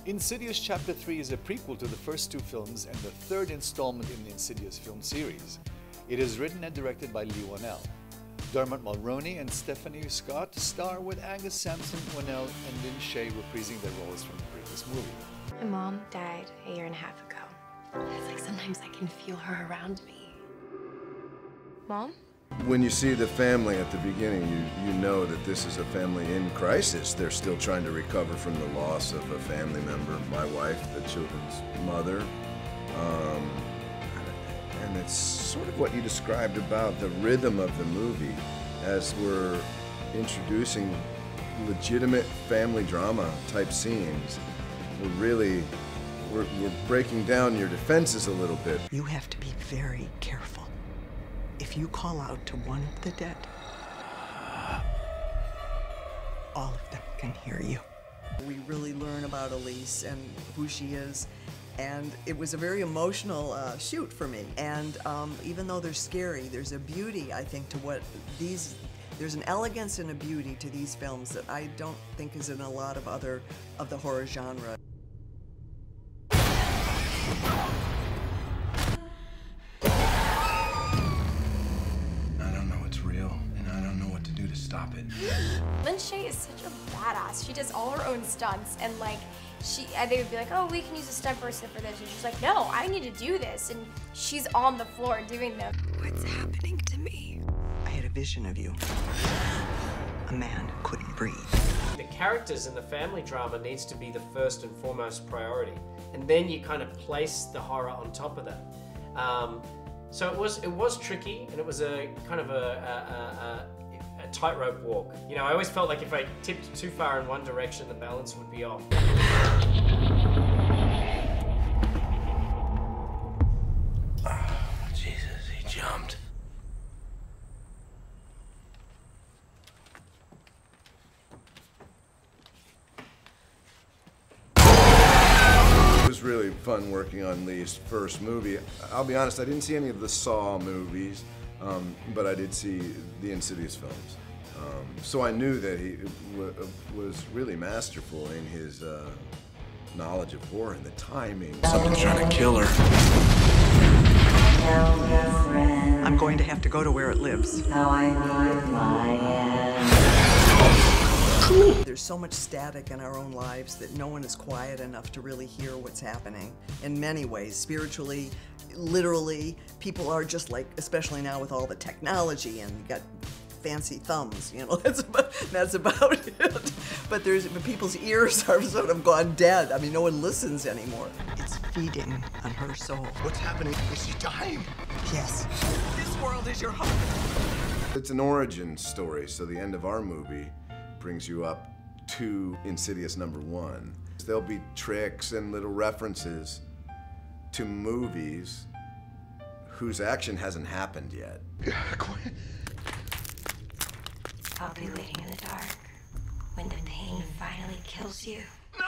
Insidious Chapter 3 is a prequel to the first two films and the third installment in the Insidious film series. It is written and directed by Lee Whannell. Dermot Mulroney and Stephanie Scott star with Angus Sampson, Whannell, and Lin Shaye reprising their roles from the previous movie. My mom died a year and a half ago. It's like sometimes I can feel her around me. Mom? When you see the family at the beginning, you know that this is a family in crisis. They're still trying to recover from the loss of a family member, my wife, the children's mother. And it's sort of what you described about the rhythm of the movie as we're introducing legitimate family drama type scenes. We're breaking down your defenses a little bit. You have to be very careful. If you call out to one of the dead, all of them can hear you. We really learn about Elise and who she is, and it was a very emotional shoot for me. And even though they're scary, there's a beauty, I think, to what these, there's an elegance and a beauty to these films that I don't think is in a lot of other of the horror genre. Stop it. Lin Shaye is such a badass. She does all her own stunts, and like they would be like, oh, we can use a stunt person for this, and she's like, no, I need to do this, and she's on the floor doing them. What's happening to me? I had a vision of you. A man who couldn't breathe. The characters in the family drama needs to be the first and foremost priority, and then you kind of place the horror on top of that. So it was tricky, and it was a kind of a tightrope walk. You know, I always felt like if I tipped too far in one direction, the balance would be off. Oh, Jesus, he jumped. It was really fun working on Lee's first movie. I'll be honest, I didn't see any of the Saw movies, but I did see the Insidious films. So I knew that he was really masterful in his knowledge of horror and the timing. Something's trying to kill her. I'm going to have to go to where it lives. There's so much static in our own lives that no one is quiet enough to really hear what's happening. In many ways, spiritually, literally, people are just like, especially now with all the technology and you got fancy thumbs, you know, that's about it. But people's ears are sort of gone dead. I mean, no one listens anymore. It's feeding on her soul. What's happening? Is she dying? Yes. This world is your home. It's an origin story, so the end of our movie brings you up to Insidious #1. There'll be tricks and little references to movies whose action hasn't happened yet. I'll be waiting in the dark when the pain finally kills you. No!